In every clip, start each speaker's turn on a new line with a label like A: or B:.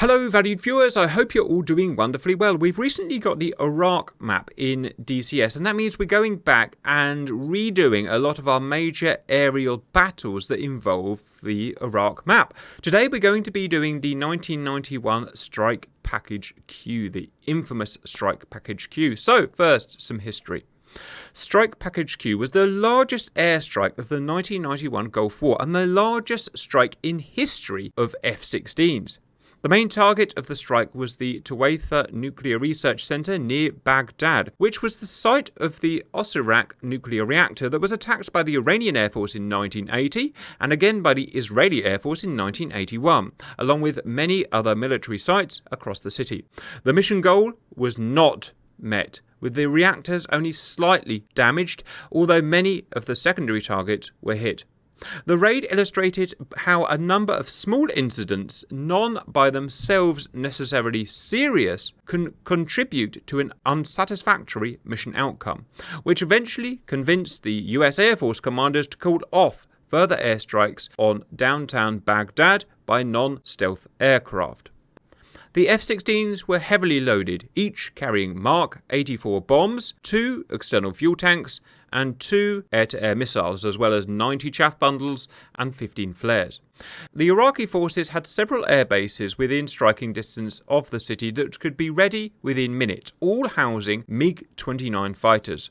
A: Hello valued viewers, I hope you're all doing wonderfully well. We've recently got the Iraq map in DCS, and that means we're going back and redoing a lot of our major aerial battles that involve the Iraq map. Today we're going to be doing the 1991 Strike Package Q, the infamous Strike Package Q. So first, some history. Strike Package Q was the largest airstrike of the 1991 Gulf War and the largest strike in history of F-16s. The main target of the strike was the Tuwaitha Nuclear Research Center near Baghdad, which was the site of the Osirak nuclear reactor that was attacked by the Iranian Air Force in 1980 and again by the Israeli Air Force in 1981, along with many other military sites across the city. The mission goal was not met, with the reactors only slightly damaged, although many of the secondary targets were hit. The raid illustrated how a number of small incidents, none by themselves necessarily serious, can contribute to an unsatisfactory mission outcome, which eventually convinced the US Air Force commanders to call off further airstrikes on downtown Baghdad by non-stealth aircraft. The F-16s were heavily loaded, each carrying Mark 84 bombs, 2 external fuel tanks, and 2 air-to-air missiles, as well as 90 chaff bundles and 15 flares. The Iraqi forces had several air bases within striking distance of the city that could be ready within minutes, all housing MiG-29 fighters.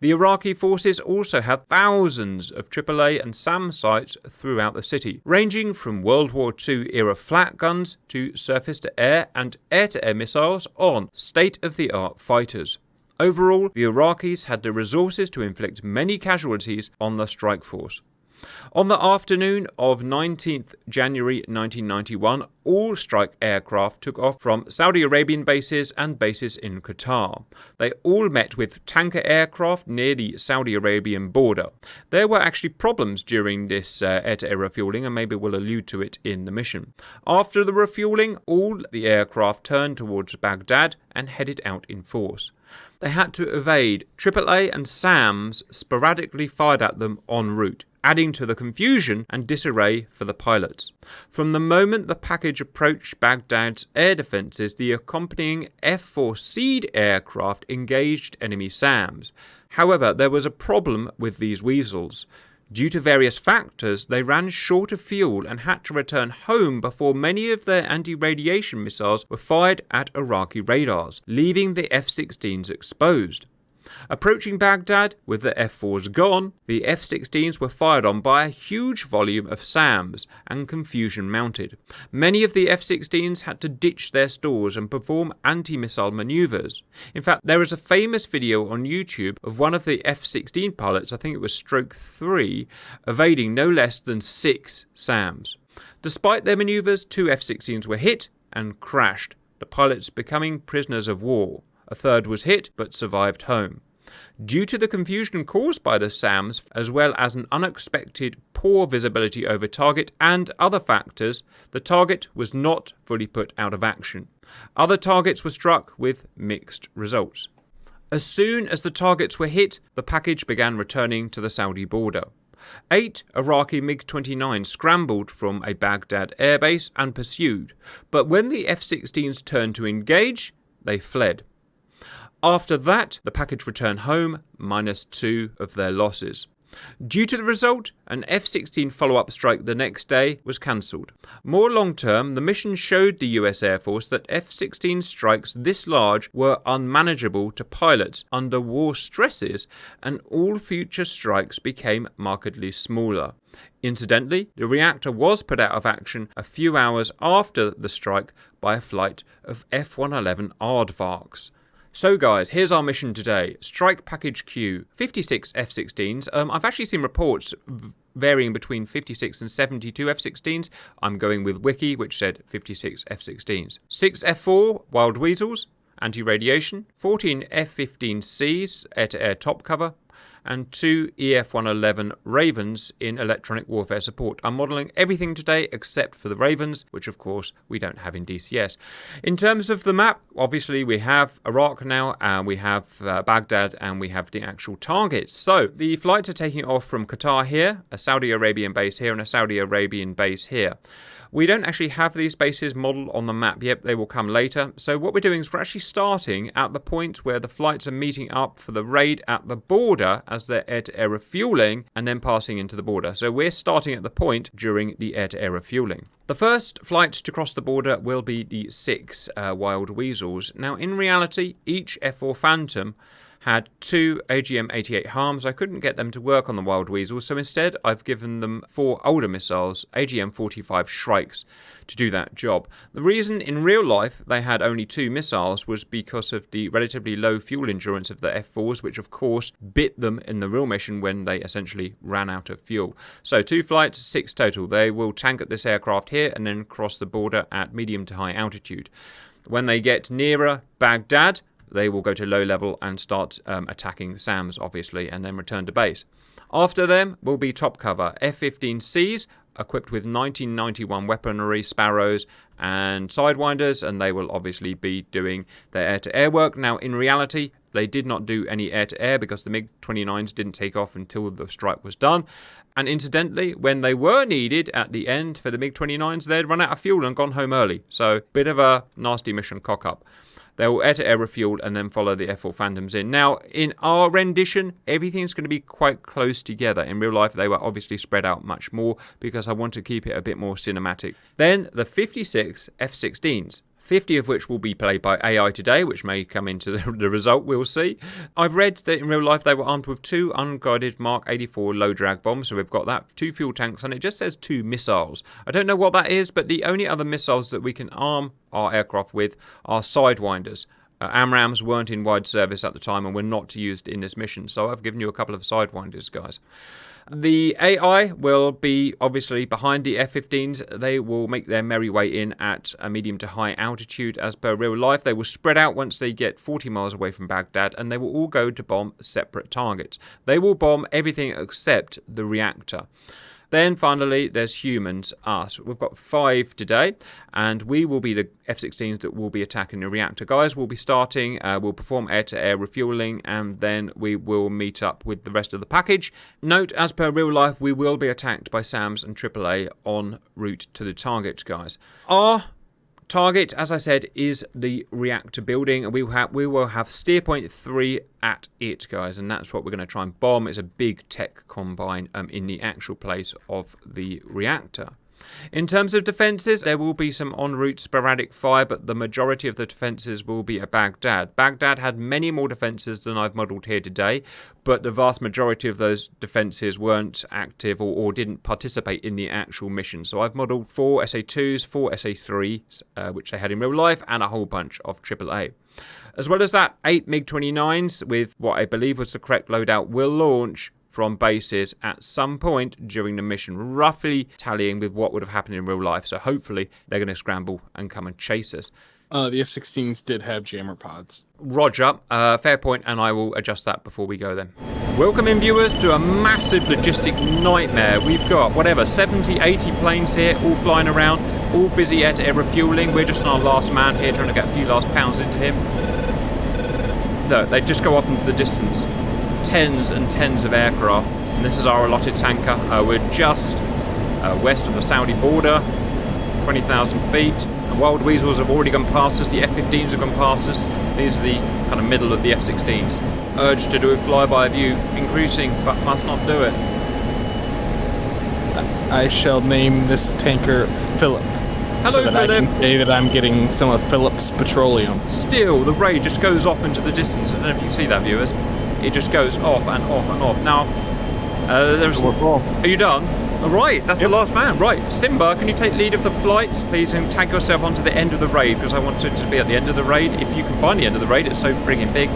A: The Iraqi forces also had thousands of AAA and SAM sites throughout the city, ranging from World War II era flat guns to surface-to-air and air-to-air missiles on state-of-the-art fighters. Overall, the Iraqis had the resources to inflict many casualties on the strike force. On the afternoon of 19th January 1991, all strike aircraft took off from Saudi Arabian bases and bases in Qatar. They all met with tanker aircraft near the Saudi Arabian border. There were actually problems during this air-to-air refueling, and maybe we'll allude to it in the mission. After the refueling, all the aircraft turned towards Baghdad and headed out in force. They had to evade AAA and SAMs sporadically fired at them en route, adding to the confusion and disarray for the pilots. From the moment the package approached Baghdad's air defences, the accompanying F-4 Seed aircraft engaged enemy SAMs. However, there was a problem with these weasels. Due to various factors, they ran short of fuel and had to return home before many of their anti-radiation missiles were fired at Iraqi radars, leaving the F-16s exposed. Approaching Baghdad with the F-4s gone, the F-16s were fired on by a huge volume of SAMs, and confusion mounted. Many of the F-16s had to ditch their stores and perform anti-missile maneuvers. In fact, there is a famous video on YouTube of one of the F-16 pilots, I think it was Stroke 3, evading no less than 6 SAMs. Despite their maneuvers, 2 F-16s were hit and crashed, the pilots becoming prisoners of war. A third was hit but survived home. Due to the confusion caused by the SAMs, as well as an unexpected poor visibility over target and other factors, the target was not fully put out of action. Other targets were struck with mixed results. As soon as the targets were hit, the package began returning to the Saudi border. 8 Iraqi MiG-29 scrambled from a Baghdad airbase and pursued, but when the F-16s turned to engage, they fled. After that, the package returned home, minus 2 of their losses. Due to the result, an F-16 follow-up strike the next day was cancelled. More long-term, the mission showed the US Air Force that F-16 strikes this large were unmanageable to pilots under war stresses, and all future strikes became markedly smaller. Incidentally, the reactor was put out of action a few hours after the strike by a flight of F-111 aardvarks. So guys, here's our mission today. Strike Package Q, 56 F-16s. I've actually seen reports varying between 56 and 72 F-16s. I'm going with Wiki, which said 56 F-16s. 6 F-4 Wild Weasels, anti-radiation. 14 F-15Cs, air-to-air top cover. and 2 EF-111 Ravens in electronic warfare support. I'm modelling everything today except for the Ravens, which of course we don't have in DCS. In terms of the map, obviously we have Iraq now, and we have Baghdad, and we have the actual targets. So the flights are taking off from Qatar here, a Saudi Arabian base here, and a Saudi Arabian base here. We don't actually have these bases modelled on the map yet. They will come later. So what we're doing is we're actually starting at the point where the flights are meeting up for the raid at the border as they're air-to-air refuelling and then passing into the border. So we're starting at the point during the air-to-air refuelling. The first flights to cross the border will be the 6 Wild Weasels. Now, in reality, each F-4 Phantom had 2 AGM-88 harms. I couldn't get them to work on the Wild Weasels, so instead I've given them 4 older missiles, AGM-45 Shrikes, to do that job. The reason in real life they had only 2 missiles was because of the relatively low fuel endurance of the F-4s, which of course bit them in the real mission when they essentially ran out of fuel. So 2 flights, 6 total. They will tank at this aircraft here and then cross the border at medium to high altitude. When they get nearer Baghdad, they will go to low level and start attacking SAMs, obviously, and then return to base. After them will be top cover F-15Cs, equipped with 1991 weaponry, Sparrows and Sidewinders, and they will obviously be doing their air-to-air work. Now, in reality, they did not do any air-to-air because the MiG-29s didn't take off until the strike was done. And incidentally, when they were needed at the end for the MiG-29s, they'd run out of fuel and gone home early. So, bit of a nasty mission cock-up. They will air-to-air refuel and then follow the F-4 Phantoms in. Now, in our rendition, everything's going to be quite close together. In real life, they were obviously spread out much more because I want to keep it a bit more cinematic. Then, the 56 F-16s. 50 of which will be played by AI today, which may come into the result, we'll see. I've read that in real life they were armed with 2 unguided Mark 84 low-drag bombs, so we've got that, 2 fuel tanks, and it just says 2 missiles. I don't know what that is, but the only other missiles that we can arm our aircraft with are Sidewinders. AMRAAMs weren't in wide service at the time and were not used in this mission, so I've given you a couple of Sidewinders, guys. The AI will be obviously behind the F-15s. They will make their merry way in at a medium to high altitude as per real life. They will spread out once they get 40 miles away from Baghdad, and they will all go to bomb separate targets. They will bomb everything except the reactor. Then finally, there's humans, us. We've got 5 today, and we will be the F-16s that will be attacking the reactor. Guys, we'll be starting, we'll perform air-to-air refueling, and then we will meet up with the rest of the package. Note, as per real life, we will be attacked by SAMs and AAA en route to the target, guys. Our target, as I said, is the reactor building. We will have steer point 3 at it, guys, and that's what we're going to try and bomb. It's a big tech combine in the actual place of the reactor. In terms of defences, there will be some en route sporadic fire, but the majority of the defences will be at Baghdad. Baghdad had many more defences than I've modelled here today, but the vast majority of those defences weren't active or didn't participate in the actual mission. So I've modelled 4 SA-2s, 4 SA-3s, which they had in real life, and a whole bunch of AAA. As well as that, 8 MiG-29s with what I believe was the correct loadout will launch from bases at some point during the mission, roughly tallying with what would have happened in real life. So hopefully they're going to scramble and come and chase us.
B: The F-16s did have jammer pods.
A: Roger, fair point, and I will adjust that before we go then. Welcome in, viewers, to a massive logistic nightmare. We've got, 70, 80 planes here, all flying around, all busy air-to-air refueling. We're just on our last man here, trying to get a few last pounds into him. No, they just go off into the distance. Tens and tens of aircraft, and this is our allotted tanker. We're just west of the Saudi border, 20,000 feet. The Wild Weasels have already gone past us, the F-15s have gone past us. These are the kind of middle of the F-16s. Urge to do a flyby view, increasing, but must not do it.
B: I shall name this tanker Philip.
A: Hello,
B: so that
A: Philip.
B: I can say that I'm getting some of Philip's petroleum.
A: Still, the ray just goes off into the distance. I don't know if you can see that, viewers. It just goes off and off and off. Now, there's... Are you done? All right, that's the last man. Right, Simba, can you take lead of the flight, please, and tag yourself onto the end of the raid, because I want it to be at the end of the raid. If you can find the end of the raid, it's so friggin' big.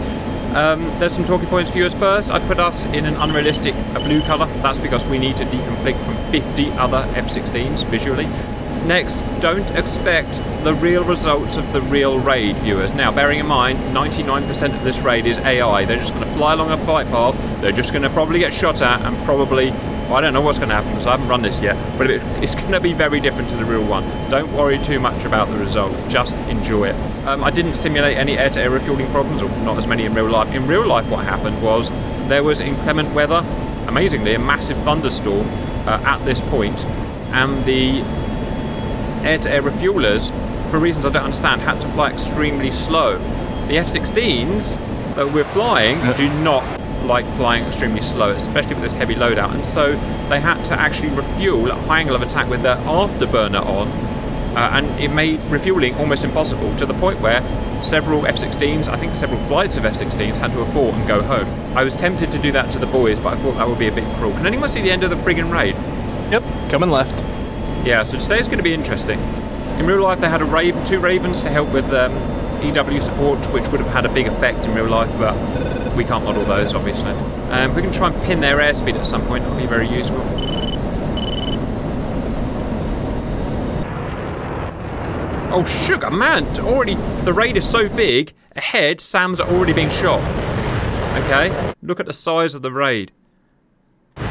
A: There's some talking points for you as first. I put us in an unrealistic blue colour. That's because we need to deconflict from 50 other F-16s visually. Next, don't expect the real results of the real raid, viewers. Now, bearing in mind, 99% of this raid is AI. They're just going to fly along a flight path, they're just going to probably get shot at and probably... Well, I don't know what's going to happen because I haven't run this yet, but it's going to be very different to the real one. Don't worry too much about the result, just enjoy it. I didn't simulate any air-to-air refueling problems, or not as many in real life. In real life what happened was there was inclement weather, amazingly a massive thunderstorm at this point, and the air-to-air refuelers, for reasons I don't understand, had to fly extremely slow. The F-16s that we're flying do not like flying extremely slow, especially with this heavy loadout, and so they had to actually refuel at a high angle of attack with their afterburner on, and it made refueling almost impossible, to the point where several F-16s, I think several flights of F-16s, had to abort and go home. I was tempted to do that to the boys, but I thought that would be a bit cruel. Can anyone see the end of the friggin' raid?
B: Yep, coming left.
A: Yeah, so today's going to be interesting. In real life they had two Ravens to help with EW support, which would have had a big effect in real life, but we can't model those, obviously. If we can try and pin their airspeed at some point, that'll be very useful. Oh, sugar, man! Already, the raid is so big, ahead, SAMs are already being shot. Okay, look at the size of the raid.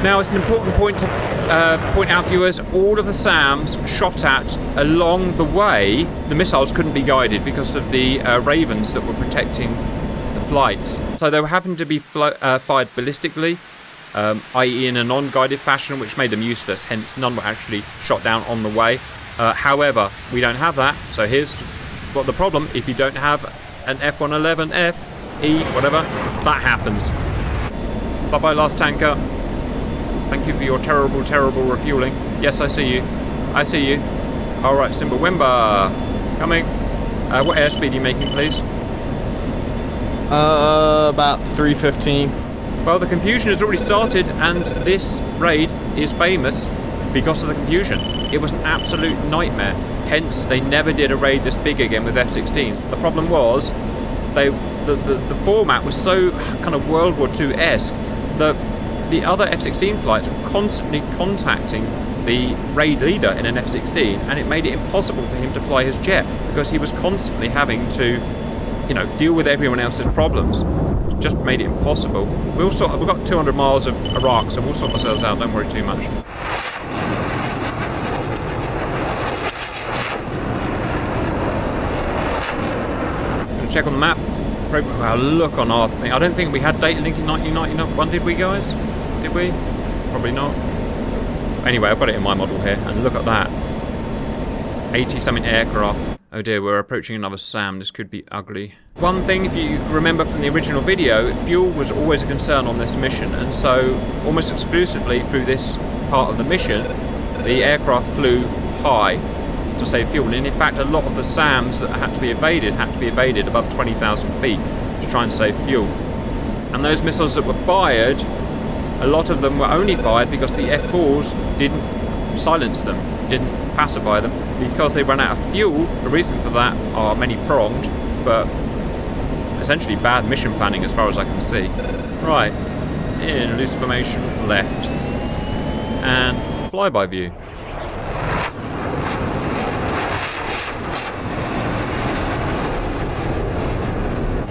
A: Now, it's an important point to point out, viewers, all of the SAMs shot at along the way, the missiles couldn't be guided because of the Ravens that were protecting the flights. So they were having to be fired ballistically, i.e. in a non-guided fashion, which made them useless, hence none were actually shot down on the way. However, we don't have that, so here's what the problem: if you don't have an F-111F, E, whatever, that happens. Bye-bye, last tanker. Thank you for your terrible, terrible refueling. Yes, I see you. I see you. Alright, Simba Wimba. Coming. What airspeed are you making, please?
B: About 315.
A: Well, the confusion has already started, and this raid is famous because of the confusion. It was an absolute nightmare. Hence, they never did a raid this big again with F-16s. The problem was, the format was so kind of World War II-esque that the other F-16 flights were constantly contacting the raid leader in an F-16, and it made it impossible for him to fly his jet because he was constantly having to, you know, deal with everyone else's problems. It just made it impossible. We've got 200 miles of Iraq, so we'll sort ourselves out. Don't worry too much. Gonna check on the map. Wow, look on our thing. I don't think we had data link in 1991, did we, guys? Did we? Probably not. Anyway, I've got it in my model here, and look at that. 80-something aircraft. Oh dear, we're approaching another SAM. This could be ugly. One thing, if you remember from the original video, fuel was always a concern on this mission, and so almost exclusively through this part of the mission, the aircraft flew high to save fuel. And in fact, a lot of the SAMs that had to be evaded above 20,000 feet to try and save fuel. And those missiles that were fired, a lot of them were only fired because the F-4s didn't silence them, didn't pacify them, because they ran out of fuel. The reason for that are many-pronged, but essentially bad mission planning as far as I can see. Right, in loose formation, left, and flyby view.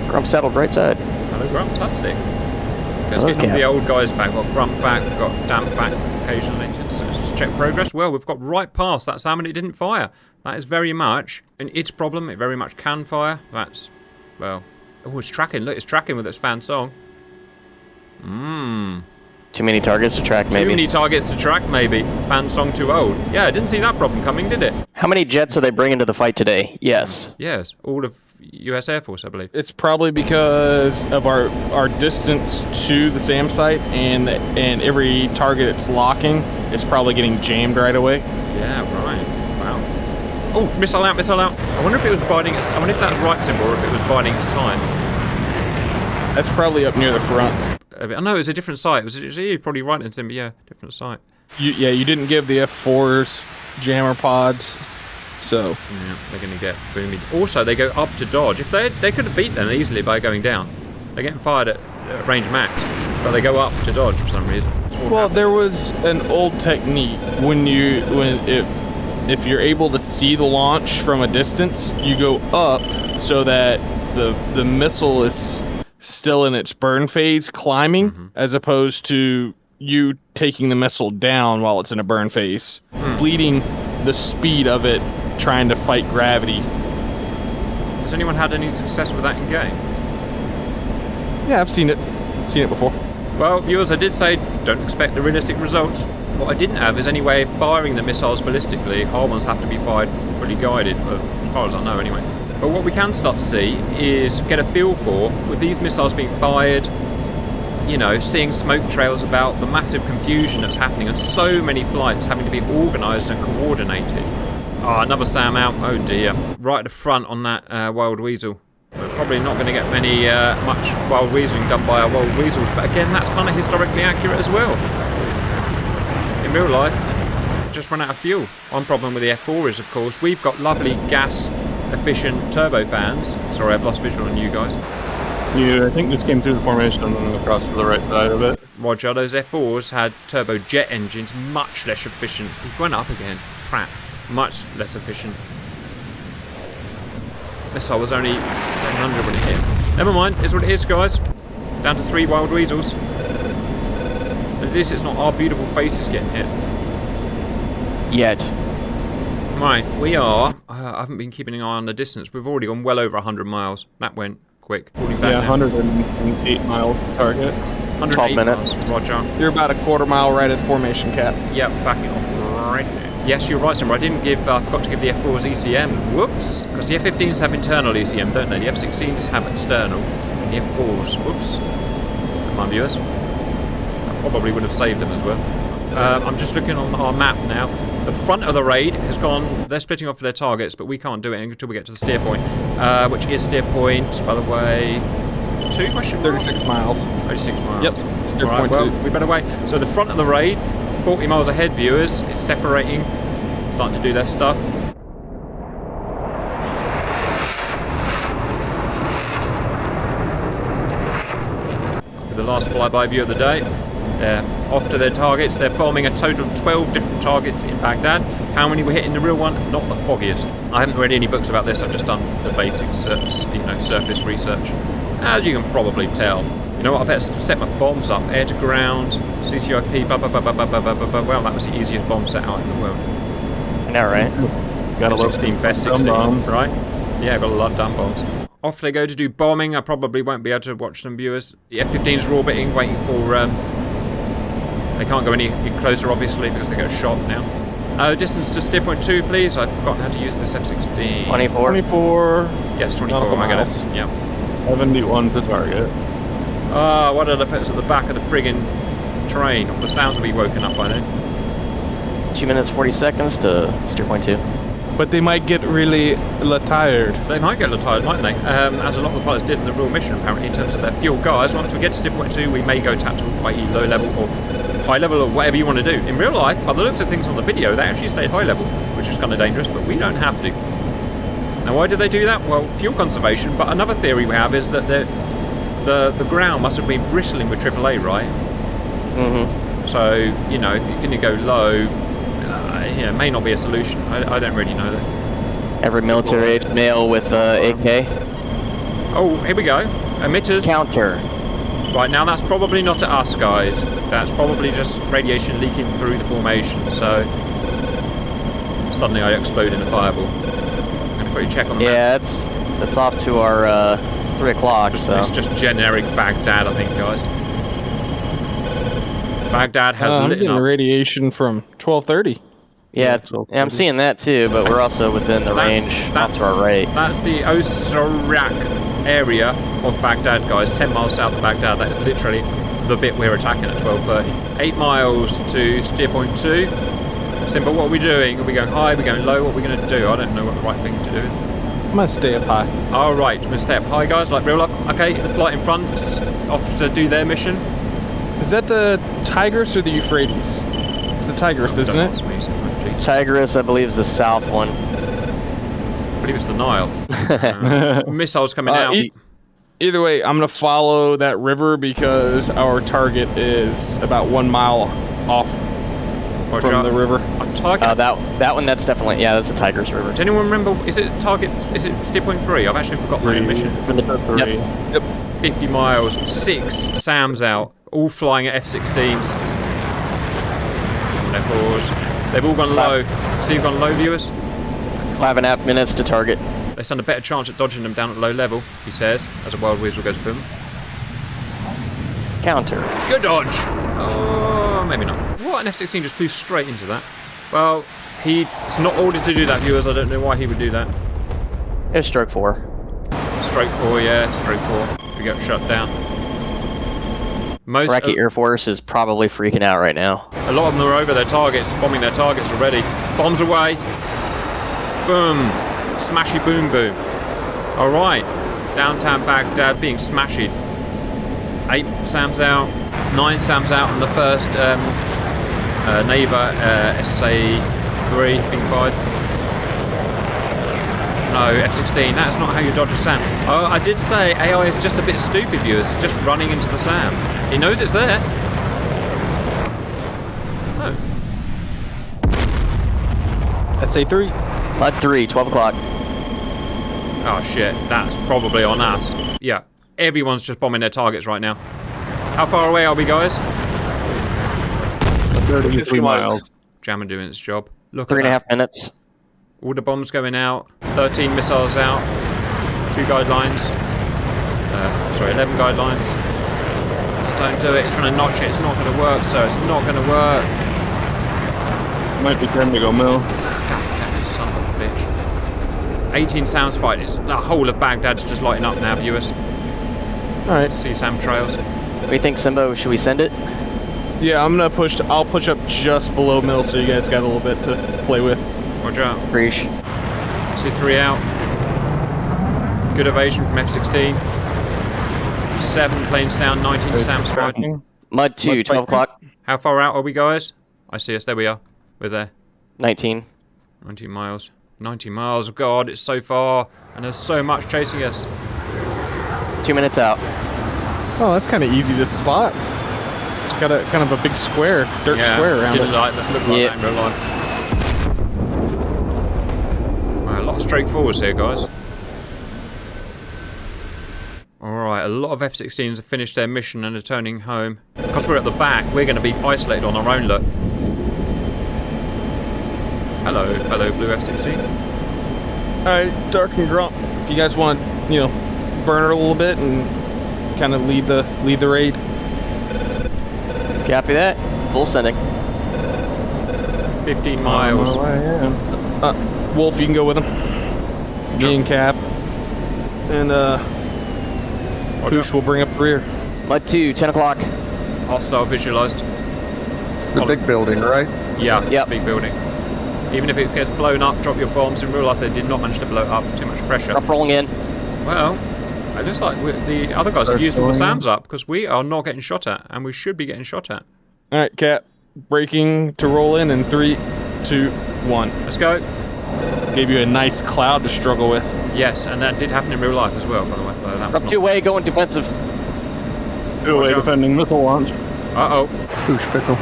C: Grump settled right side.
A: Hello, Grump-tastic. Let's get the old guys back. We've got Grump back, we've got Damp back occasionally. Let's just check progress. Well, we've got right past that SAM and it didn't fire. That is very much its problem. It very much can fire. That's, well... Oh, it's tracking. Look, it's tracking with its fan song.
C: Too many targets to track, maybe.
A: Too many targets to track, maybe. Fan song too old. Yeah, I didn't see that problem coming, did it?
C: How many jets are they bringing to the fight today? Yes.
A: Yes, all of US Air Force, I believe.
B: It's probably because of our distance to the SAM site, and every target it's locking is probably getting jammed right away.
A: Yeah, right. Wow. Oh, missile out, missile out. I wonder if it was biding its... I wonder if that's right symbol or if it was biding its time.
B: That's probably up near the front.
A: I know, it was a different site. You're probably right, in but yeah, different site.
B: You didn't give the F4s jammer pods, so...
A: Yeah, they're going to get boomed. Also, they go up to dodge. If they could have beat them easily by going down. They're getting fired at range max, but they go up to dodge for some reason.
B: Well, there was an old technique if you're able to see the launch from a distance, you go up so that the missile is still in its burn phase climbing, as opposed to you taking the missile down while it's in a burn phase, bleeding the speed of it trying to fight gravity.
A: Has anyone had any success with that in game?
B: Yeah, I've seen it before.
A: Well, viewers, I did say don't expect the realistic results. What I didn't have is any way of firing the missiles ballistically. Our ones have to be fired fully guided, as far as I know anyway. But what we can start to see is get a feel for, with these missiles being fired, you know, seeing smoke trails about, the massive confusion that's happening, and so many flights having to be organised and coordinated. Oh, another SAM out. Oh dear. Right at the front on that wild weasel. We're probably not going to get many much wild weaseling done by our wild weasels, but again, that's kind of historically accurate as well. In real life, just run out of fuel. One problem with the F4 is, of course, we've got lovely gas-efficient turbofans. Sorry, I've lost visual on you guys.
D: Yeah, I think this came through the formation and then across to the right side of it.
A: Roger, those F4s had turbojet engines, much less efficient. We've gone up again. Crap. Much less efficient. Missile was only 700 when it hit. Never mind, it's what it is, guys. Down to 3 wild weasels. At least it's not our beautiful faces getting hit.
C: Yet.
A: Right, we are... I haven't been keeping an eye on the distance. We've already gone well over 100 miles. That went quick. Falling back
D: Yeah,
A: now.
D: 108 miles to target.
A: 108
C: 12 minutes.
A: miles. Roger.
B: You're about a quarter mile right at formation cap.
A: Yep, backing off right now. Yes, you're right, Simmer. I didn't give... forgot to give the F4s ECM. Whoops. Because the F-15s have internal ECM, don't they? The F-16s have external. And the F4s. Whoops. Come on, viewers. I probably would have saved them as well. I'm just looking on our map now. The front of the raid has gone... They're splitting off for their targets, but we can't do it until we get to the steer point. Which is steer point, by the way... 2 question mark?
B: 36 miles.
A: 36 miles.
B: Yep. Steer
A: All right,
B: point
A: well,
B: 2.
A: we better wait. So the front of the raid, 40 miles ahead, viewers, is separating, starting to do their stuff. With the last flyby view of the day, they're off to their targets. They're bombing a total of 12 different targets in Baghdad. How many were hitting the real one? Not the foggiest. I haven't read any books about this. I've just done the basic surface research. As you can probably tell. You know what, I better set my bombs up. Air to ground, CCIP, well, that was the easiest bomb set out in the world.
C: I know, right?
D: Got a little
A: F-16, F-16,
D: bomb.
A: right? Yeah, I've got a lot of dumb bombs. Off they go to do bombing. I probably won't be able to watch them, viewers. The F-15's are orbiting, waiting for... they can't go any closer, obviously, because they get shot now. Distance to steer point 2, please. I've forgotten how to use this F-16.
C: 24.
B: 24.
A: Yes, 24,
B: Nautical
A: I get
B: miles.
A: it. Yeah.
D: 71 to target.
A: Ah, what did I put us at the back of the friggin' train? The sounds will be woken up by then.
C: 2 minutes 40 seconds to steer point 2.
B: But they might get really tired.
A: They might get a little tired, mightn't they? As a lot of the pilots did in the real mission, apparently, in terms of their fuel. Guys, once we get to steer point 2, we may go tactical, i.e. low level or high level or whatever you want to do. In real life, by the looks of things on the video, they actually stayed high level, which is kind of dangerous, but we don't have to. Now, why did they do that? Well, fuel conservation, but another theory we have is that the ground must have been bristling with AAA, right?
C: Mm-hmm.
A: So, you know, if you're going to go low, it may not be a solution. I don't really know that.
C: Every military-age male with AK.
A: Oh, here we go. Emitters.
C: Counter.
A: Right, now that's probably not at us, guys. That's probably just radiation leaking through the formation, so... Suddenly I explode in a fireball. I'm going to quickly check on the map.
C: Yeah, that's off to our 3 o'clock, so...
A: It's just generic Baghdad, I think, guys. Baghdad has
B: I'm
A: lit
B: getting
A: up.
B: radiation from 1230.
C: Yeah, I'm seeing that too, but we're also within the range off to our right.
A: That's the Osirak area of Baghdad, guys. 10 miles south of Baghdad. That's literally the bit we're attacking at 12:30. 8 miles to steer point 2. Simple, what are we doing? Are we going high? Are we going low? What are we going to do? I don't know what the right thing to do is.
B: I'm gonna stay up high.
A: All right, we're going to stay up high, guys, like real life. Okay, the flight in front off to do their mission.
B: Is that the Tigris or the Euphrates? It's the Tigris, isn't
A: Don't
B: it?
A: ask me.
C: Tigris, I believe, is the south one.
A: I believe it's the Nile. Missiles coming out.
B: Either way, I'm gonna follow that river because our target is about 1 mile off from the river.
A: Target.
C: That one, that's definitely, yeah, that's the Tigris River.
A: Does anyone remember? Is it target? Is it steer point 3? I've actually forgotten the mission.
C: Yep.
A: 50 miles. 6 SAMs out. All flying at F-16s. They've all gone low. See, you've gone low, viewers?
C: 5.5 minutes to target.
A: They stand a better chance at dodging them down at low level, he says, as a wild weasel goes boom.
C: Counter.
A: Good dodge! Oh, maybe not. What? An F-16 just flew straight into that. Well, he's not ordered to do that, viewers. I don't know why he would do that.
C: It was stroke 4.
A: Stroke 4, yeah, stroke 4. We got shut down. Most
C: Iraqi Air Force is probably freaking out right now.
A: A lot of them are over their targets, bombing their targets already. Bombs away. Boom. Smashy boom boom. Alright. Downtown Baghdad being smashed. 8 SAMs out. 9 SAMs out on the first Neva SA-3 being fired. No, F-16. That's not how you dodge a SAM. Oh, I did say AI is just a bit stupid, viewers. It's just running into the SAM. He knows it's there. Oh.
B: SA-3.
C: Mud 3, 12 o'clock.
A: Oh shit, that's probably on us. Yeah, everyone's just bombing their targets right now. How far away are we, guys?
D: 33 miles.
A: Jammer doing its job. Look at
C: 3.5 minutes.
A: all the bombs going out. 13 missiles out. 2 guidelines. Sorry, 11 guidelines. Don't do it. It's trying to notch it. It's not going to work, so it's not going to work.
D: Might be time to go mill.
A: God damn it, son of a bitch. 18 SAMs fighters. The whole of Baghdad's just lighting up now, viewers.
B: Alright.
A: See SAM trails.
C: What do you think, Simbo? Should we send it?
B: Yeah, I'll push up just below mill so you guys got a little bit to play with.
A: Roger out.
C: Preach.
A: See 3 out. Good evasion from F-16. 7 planes down, 19 SAMs fighting.
C: Mud 2, 12 o'clock.
A: How far out are we, guys? I see us. There we are. We're there.
C: 19.
A: 19 miles. 90 miles. God, it's so far. And there's so much chasing us.
C: 2 minutes out.
B: Oh, that's kind of easy to spot. It's got a kind of a big square, dirt square around it.
A: Look like that in real life. Right, a lot of straightforwards here, guys. Alright, a lot of F-16s have finished their mission and are turning home. Because we're at the back, we're going to be isolated on our own, look. Hello, fellow blue F-16.
B: Alright, Dark and Grump. If you guys want to, burn it a little bit and kind of lead the raid.
C: Copy that. Full sending.
A: 15 miles.
B: Wolf, you can go with him. Me and Cap. And, Poosh will bring up the rear.
C: Mud 2, 10 o'clock.
A: Hostile visualized.
E: It's the big building, right?
A: Yeah,
C: Yep.
A: big building. Even if it gets blown up, drop your bombs. In real life, they did not manage to blow it up. Too much pressure.
C: Up rolling in.
A: Well, it looks like the other guys have used all the SAMs up because we are not getting shot at, and we should be getting shot at.
B: Alright, Cap. Braking to roll in 3, 2, 1.
A: Let's go.
B: Gave you a nice cloud to struggle with.
A: Yes, and that did happen in real life as well, by the way. That was
C: Up 2-way, going defensive.
D: 2-way defending missile launch.
A: Uh-oh.
E: Push pickle.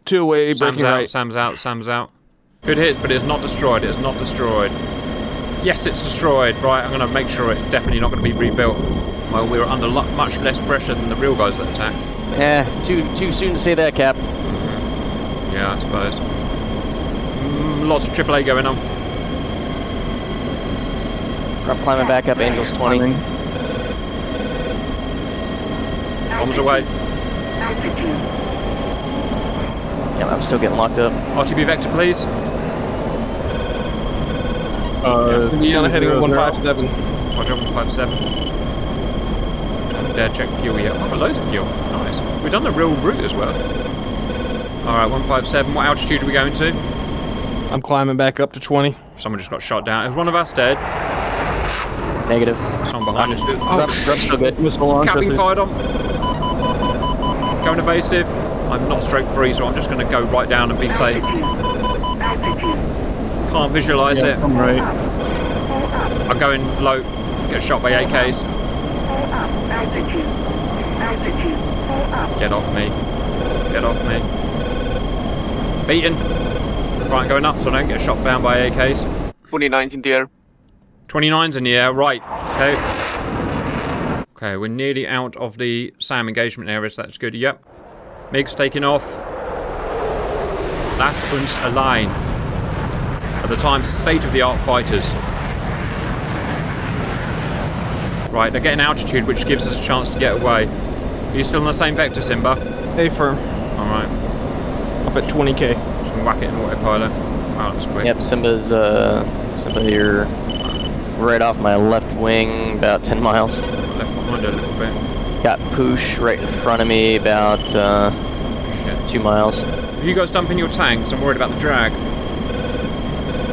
B: 2-way,
A: Sam's
B: braking
A: out,
B: right.
A: Sam's out, Sam's out. Good hits, but it's not destroyed. It's not destroyed. Yes, it's destroyed. Right, I'm going to make sure it's definitely not going to be rebuilt. Well, we were under much less pressure than the real guys that attacked.
C: Too soon to say that, Cap.
A: Yeah, I suppose. Lots of AAA going on.
C: I'm climbing back up, Angels 20.
A: Bombs away.
C: Yeah, I'm still getting locked up.
A: RTB vector, please.
B: Indiana heading 157.
A: Roger, 157. Haven't dared check fuel yet. Oh, loads of fuel. Nice. We've done the real route as well. Alright, 157. What altitude are we going to?
B: I'm climbing back up to 20.
A: Someone just got shot down. Is one of us dead?
C: Negative.
A: Someone behind us. Oh,
C: Grub's still good.
D: Missile launch.
A: Cap being fired on. Going evasive. I'm not stroke free, so I'm just going to go right down and be safe. Can't visualise it.
D: I'm right.
A: I'm going low. Get shot by AKs. Get off me. Get off me. Beaten. Right, going up so I don't get shot down by AKs.
F: 29's in the air.
A: 29's in the air, right. Okay. Okay, we're nearly out of the SAM engagement area, so that's good. Yep. MiG's taking off. That's uns allein. At the time, state-of-the-art fighters. Right, they're getting altitude, which gives us a chance to get away. Are you still on the same vector, Simba?
B: A firm.
A: Alright.
B: Up at 20k.
A: Just gonna whack it in autopilot. Wow, that's quick.
C: Yep, Simba here, right off my left wing, about 10 miles.
A: Left behind a little bit.
C: Got Poosh right in front of me, about 2 miles.
A: Are you guys dumping your tanks? I'm worried about the drag.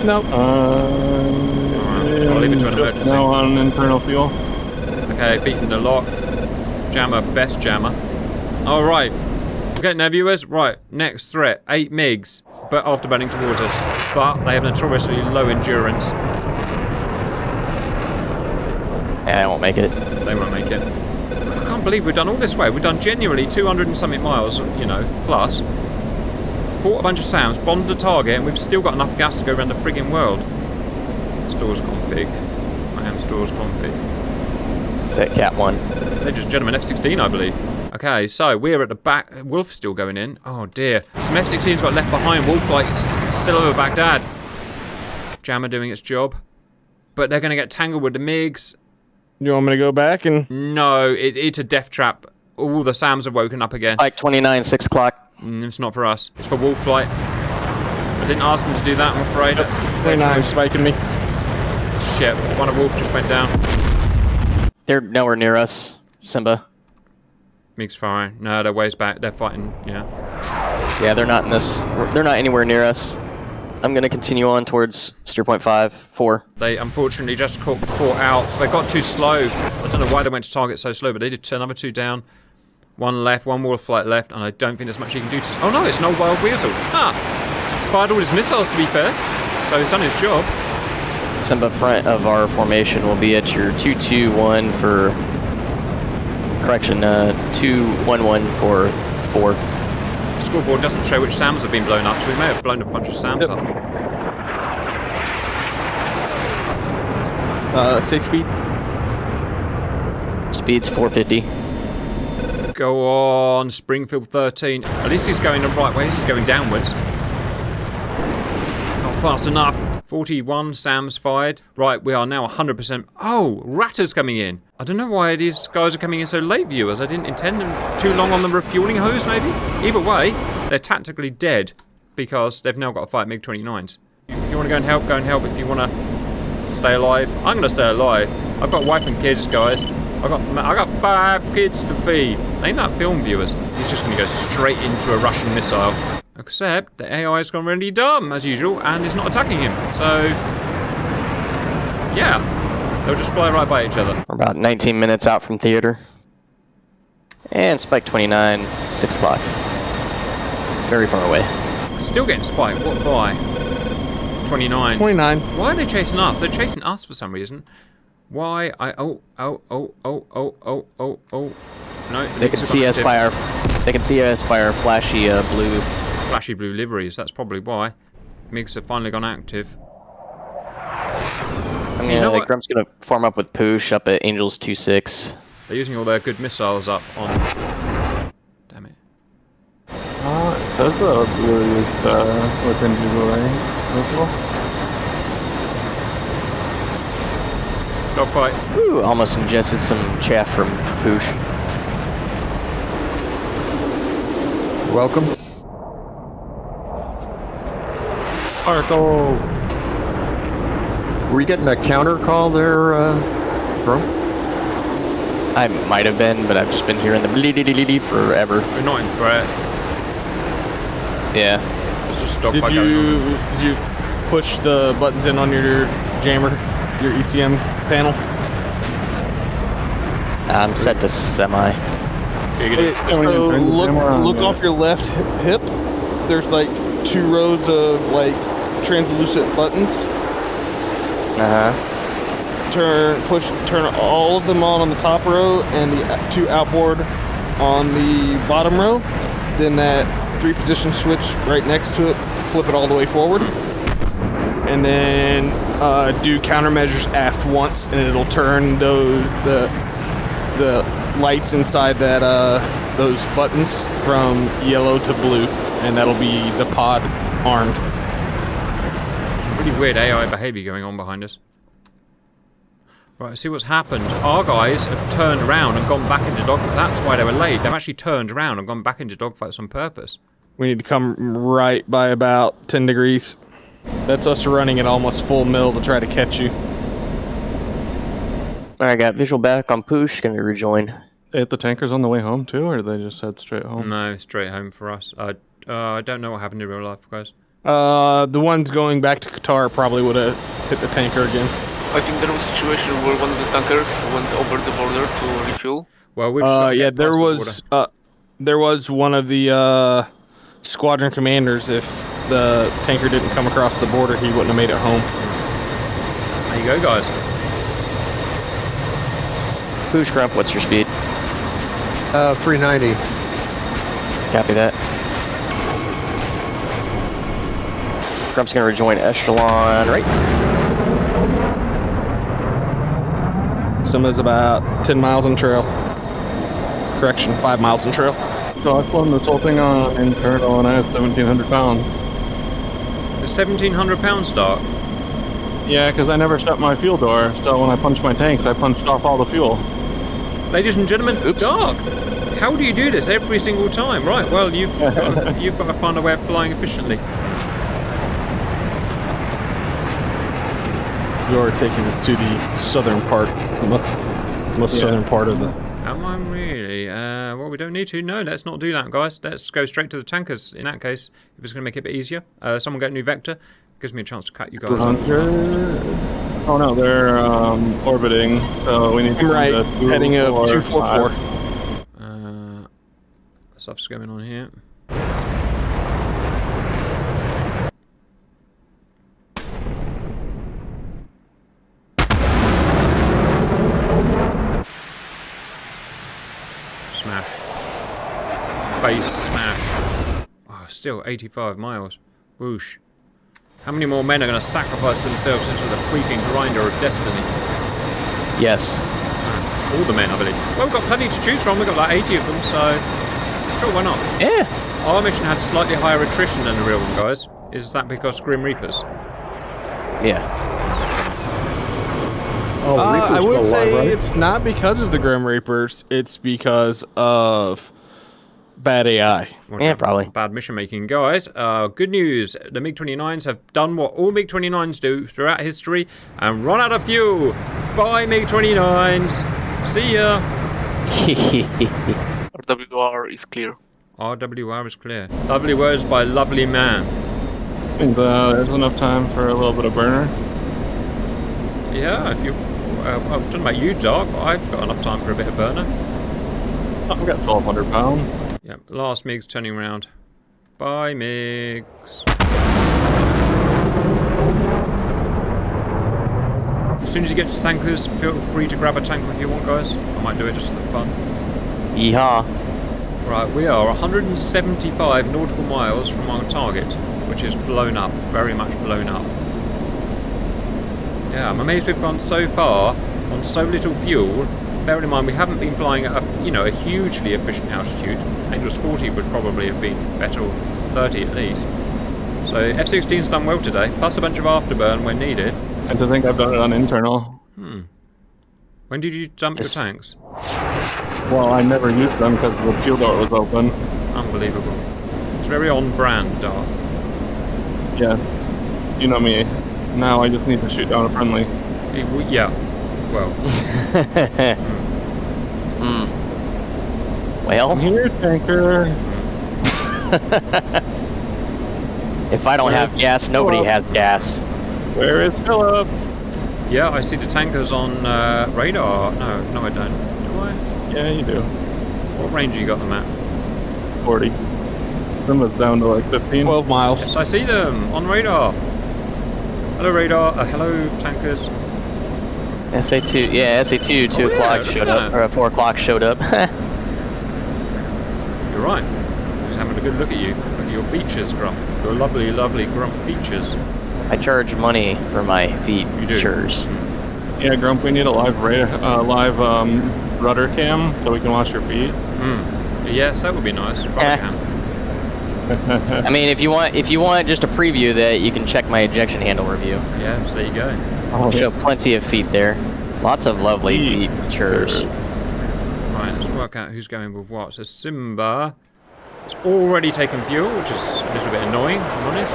B: Nope.
A: Alright, I'll leave it to an emergency.
D: Now on internal fuel.
A: Okay, beating the lock. Jammer, best jammer. Alright. We're getting there, viewers. Right, next threat. 8 MiGs. But afterburning towards us. But they have notoriously low endurance.
C: Yeah, I won't make it.
A: They won't make it. I can't believe we've done all this way. We've done genuinely 200 and something miles, you know, plus. Fought a bunch of SAMs, bombed the target, and we've still got enough gas to go around the frigging world. Stores config. I am stores config.
C: Is that Cat 1?
A: They're just gentlemen F-16, I believe. Okay, so we're at the back. Wolf's still going in. Oh dear. Some F-16s got left behind. Wolf it's still over Baghdad. Jammer doing its job. But they're going to get tangled with the MiGs.
B: You want me to go back and...
A: No, it's a death trap. All the SAMs have woken up again.
C: Like 29, 6 o'clock.
A: It's not for us. It's for Wolf Flight. I didn't ask them to do that, I'm afraid. That's
B: 29 spiking me.
A: Shit, one of Wolf just went down.
C: They're nowhere near us, Simba.
A: MiG's firing. No, they're ways back. They're fighting, yeah.
C: Yeah, they're not in this. They're not anywhere near us. I'm going to continue on towards steer point 5, 4.
A: They unfortunately just caught out. They got too slow. I don't know why they went to target so slow, but they did another 2 down. 1 left, 1 Wolf Flight left, and I don't think there's much he can do to... Oh no, it's an old wild weasel. He's fired all his missiles, to be fair. So he's done his job.
C: Simba front of our formation will be at your 221 for... Correction, 211 for 4.
A: The scoreboard doesn't show which SAMs have been blown up, so we may have blown a bunch of SAMs up.
B: Say speed.
C: Speed's 450.
A: Go on, Springfield 13. At least he's going the right way. He's going downwards. Not fast enough. 41 SAMs fired. Right, we are now 100%. Oh, Ratter's coming in. I don't know why these guys are coming in so late, viewers. I didn't intend them too long on the refueling hose, maybe? Either way, they're tactically dead because they've now got to fight MiG-29s. If you want to go and help, go and help. If you want to stay alive, I'm going to stay alive. I've got wife and kids, guys. I got 5 kids to feed. Ain't that film, viewers? He's just going to go straight into a Russian missile. Except the AI has gone really dumb, as usual, and is not attacking him. So, yeah. They'll just fly right by each other.
C: We're about 19 minutes out from theater. And Spike 29, 6 o'clock. Very far away.
A: Still getting spiked. What by? 29.
B: 29.
A: Why are they chasing us? They're chasing us for some reason. Why? No.
C: They can see us by our. They can see us by our flashy blue.
A: Flashy blue liveries. That's probably why. MiGs have finally gone active.
C: Grump's gonna form up with Poosh up at Angels 2-6.
A: They're using all their good missiles up on. Damn it.
D: Does the auxiliary within visual range visible?
A: Dogfight.
C: Ooh, almost ingested some chaff from Poosh.
E: Welcome.
D: Sparkle!
E: Were you getting a counter call there, bro?
C: I might have been, but I've just been hearing the bleedee forever.
A: We're not in threat.
C: Yeah.
A: It's just dogfight
B: Did
A: going on.
B: you push the buttons in on your jammer, your ECM panel?
C: I'm set to semi.
B: So look off your left hip. There's like 2 rows of like translucent buttons. Turn all of them on the top row and the 2 outboard on the bottom row. Then that 3-position switch right next to it, flip it all the way forward. And then do countermeasures aft once, and it'll turn the the lights inside that those buttons from yellow to blue, and that'll be the pod armed.
A: Pretty weird AI behavior going on behind us. Right, see what's happened. Our guys have turned around and gone back into dogfights. That's why they were late. They've actually turned around and gone back into dogfights on purpose.
B: We need to come right by about 10 degrees. That's us running at almost full mill to try to catch you.
C: Alright, got visual back on push, gonna rejoin.
D: They hit the tankers on the way home too, or they just head straight home?
A: No, straight home for us. I don't know what happened in real life, guys.
B: The ones going back to Qatar probably would have hit the tanker again.
F: I think there was a situation where one of the tankers went over the border to refuel.
A: Well, we've just
B: yeah, there was one of the squadron commanders. If the tanker didn't come across the border, he wouldn't have made it home.
A: There you go, guys.
C: Push, Grump, what's your speed?
E: 390.
C: Copy that. Grump's gonna rejoin echelon, right?
B: Similar's about 10 miles on trail. Correction, 5 miles on trail.
D: So I've flown this whole thing on internal and I have 1,700 pounds.
A: The 1,700 pound start.
D: Yeah, because I never shut my fuel door, so when I punched my tanks, I punched off all the fuel.
A: Ladies and gentlemen,
C: Oops.
A: Dark. How do you do this every single time? Right, well, you've got to find a way of flying efficiently.
B: You are taking us to the southern part, most southern part of the...
A: Am I really? Well, we don't need to. No, let's not do that, guys. Let's go straight to the tankers in that case, if it's going to make it a bit easier. Someone get a new vector. Gives me a chance to cut you guys off.
D: 200. Oh no, they're orbiting, so we need to...
B: Right, heading of 244.
A: Stuff's going on here. Smash. Face smash. Oh, still 85 miles. Whoosh. How many more men are going to sacrifice themselves into the freaking grinder of destiny?
C: Yes.
A: All the men, I believe. Well, we've got plenty to choose from. We've got like 80 of them, so sure, why not?
C: Yeah.
A: Our mission had slightly higher attrition than the real one, guys. Is that because Grim Reapers?
C: Yeah.
E: Oh, the Reaper's
B: I would
E: still
B: say
E: alive, right?
B: it's not because of the Grim Reapers. It's because of bad AI.
C: Yeah, probably.
A: Bad mission making, guys. Good news. The MiG-29s have done what all MiG-29s do throughout history and run out of fuel. Bye, MiG-29s. See ya.
F: RWR is clear.
A: RWR is clear. Lovely words by lovely man.
D: And there's enough time for a little bit of burner.
A: Yeah, if you... I don't know about you, Doc, but I've got enough time for a bit of burner.
D: I've got 1,200 pounds.
A: Yep, last MiG's turning around. Bye, MiGs. As soon as you get to tankers, feel free to grab a tanker if you want, guys. I might do it just for the fun.
C: Yeehaw.
A: Right, we are 175 nautical miles from our target, which is blown up, very much blown up. Yeah, I'm amazed we've gone so far on so little fuel. Bearing in mind we haven't been flying at a hugely efficient altitude. I think it was 40 would probably have been better, or 30 at least. So F-16's done well today, plus a bunch of afterburn when needed.
D: And to think I've done it on internal.
A: When did you dump your tanks?
D: Well, I never used them because the fuel door was open.
A: Unbelievable. It's very on brand, Dark.
D: Yeah. You know me. Now I just need to shoot down a friendly.
A: Yeah. Well.
C: Well,
D: I'm here, tanker.
C: if I don't have gas, nobody has gas.
D: Where is Philip?
A: Yeah, I see the tankers on radar. No, I don't. Do I?
D: Yeah, you do.
A: What range you got them at?
D: 40. Simba's down to like 15.
B: 12 miles.
A: Yes, I see them on radar. Hello, radar. Hello, tankers.
C: SA2, yeah, SA2, 2
A: yeah,
C: o'clock
A: look
C: showed
A: at
C: up,
A: that.
C: or 4 o'clock showed up.
A: You're right. Just having a good look at you. Look at your features, Grump. Your lovely, lovely Grump features.
C: I charge money for my
A: You do.
C: features.
D: Yeah, Grump, we need a live rudder cam so we can watch your feet?
A: Yes, that would be nice. Rubber cam.
C: I mean, if you want just a preview that, you can check my ejection handle review.
A: Yes, there you go.
D: Oh,
C: Show plenty of feet there. Lots of lovely feet pictures.
A: Right, let's work out who's going with what. So Simba has already taken fuel, which is a little bit annoying, if I'm honest.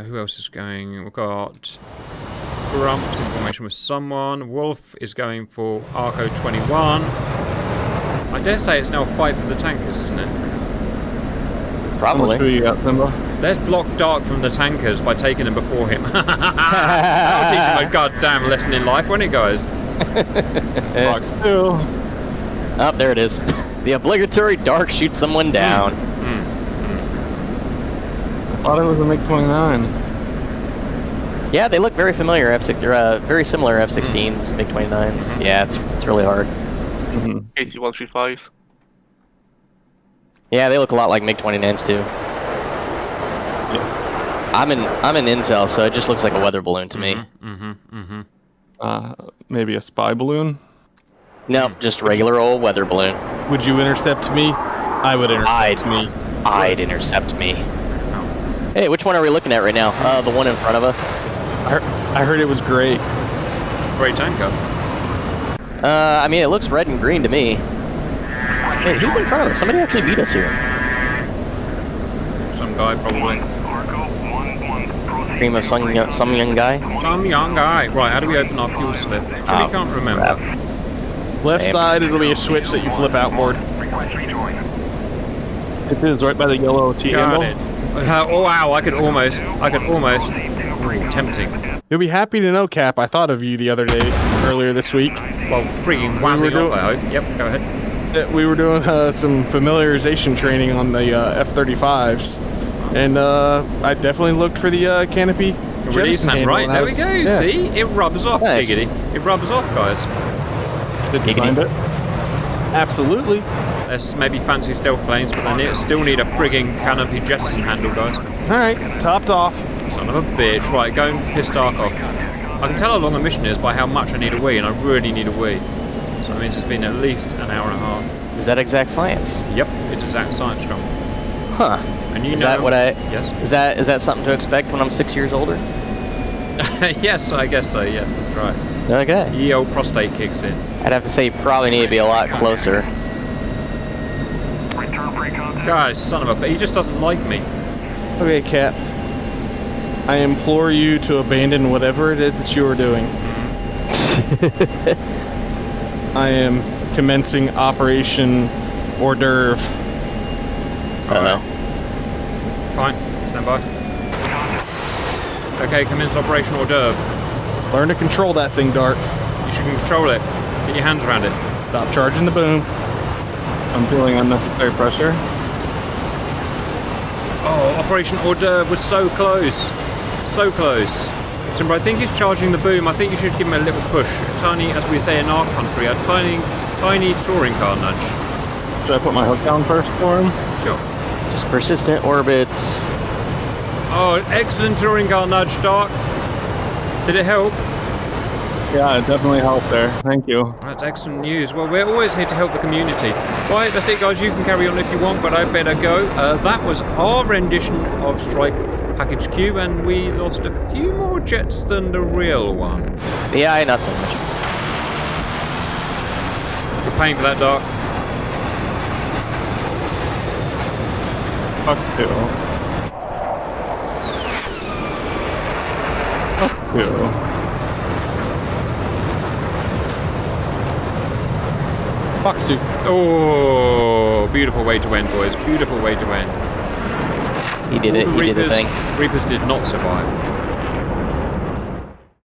A: Who else is going? We've got Grump's information with someone. Wolf is going for Arco 21. I dare say it's now a fight for the tankers, isn't it?
D: How much do
C: Probably.
D: you got, Simba?
A: Let's block Dark from the tankers by taking him before him. That'll teach him a goddamn lesson in life, won't it, guys?
D: Box 2.
C: Oh, there it is. The obligatory Dark shoots someone down.
D: I thought it was a MiG-29.
C: Yeah, they look very familiar. Very similar F-16s, MiG-29s. Yeah, it's really hard.
F: 8135.
C: Yeah, they look a lot like MiG-29s too. I'm in Intel, so it just looks like a weather balloon to me.
D: Maybe a spy balloon?
C: Nope, just regular old weather balloon.
B: Would you intercept me? I would intercept me.
C: I'd intercept me. Hey, which one are we looking at right now? The one in front of us.
B: I heard it was great.
A: Great tanker.
C: I mean, it looks red and green to me. Hey, who's in front of us? Somebody actually beat us here.
A: Some guy, probably.
C: Cream of some young guy.
A: Some young guy. Right, how do we open our fuel slip? Actually, can't remember.
C: crap.
B: Left
C: Same.
B: side, it'll be a switch that you flip outboard.
D: It is right by the yellow T
A: Got
D: handle.
A: it. Oh wow, I could almost. Ooh, tempting.
B: You'll be happy to know, Cap, I thought of you the other day, earlier this week.
A: Well, freaking whazzing off, I hope. Yep, go ahead.
B: We were doing some familiarization training on the F-35s, and I definitely looked for the canopy
A: Release
B: jettison
A: hand,
B: handle,
A: right?
B: and I
A: There we
B: was-
A: go.
B: yeah.
A: See, it rubs off,
C: Nice.
A: giggity. It rubs off, guys.
D: Did you find it?
B: Absolutely.
A: There's maybe fancy stealth planes, but they still need a frigging canopy jettison handle, guys.
B: All right, topped off.
A: Son of a bitch. Right, go and piss Dark off. I can tell how long a mission is by how much I need a wee, and I really need a wee. So that means it's been at least an hour and a half.
C: Is that exact science?
A: Yep, it's exact science, John.
C: Huh.
A: And you
C: Is
A: know,
C: that what I?
A: Yes.
C: Is that something to expect when I'm 6 years older?
A: Yes, I guess so. Yes, that's right.
C: Okay.
A: Ye old prostate kicks in.
C: I'd have to say you probably need to be a lot closer.
A: Guys, son of a bitch, he just doesn't like me.
B: Okay, Cap. I implore you to abandon whatever it is that you are doing. I am commencing Operation Hors d'oeuvre.
C: Uh-oh.
A: Fine, stand by. Okay, commence Operation Hors d'oeuvre.
B: Learn to control that thing, Dark.
A: You should control it. Get your hands around it.
B: Stop charging the boom.
D: I'm feeling unnecessary pressure.
A: Oh, Operation Hors d'oeuvre was so close. So close. Simba, I think he's charging the boom. I think you should give him a little push. A tiny, as we say in our country, a tiny touring car nudge.
D: Should I put my hook down first for him?
A: Sure.
C: Just persistent orbits.
A: Oh, excellent touring car nudge, Dark. Did it help?
D: Yeah, it definitely helped there. Thank you.
A: That's excellent news. Well, we're always here to help the community. Right, that's it, guys. You can carry on if you want, but I better go. That was our rendition of Strike Package Q, and we lost a few more jets than the real one.
C: Yeah, not so much.
A: You're paying for that, Dark.
D: Fuck you. Fuck you.
B: Fox 2.
A: Oh, beautiful way to end, boys. Beautiful way to end.
C: He did it. He did the thing.
A: Reapers did not survive.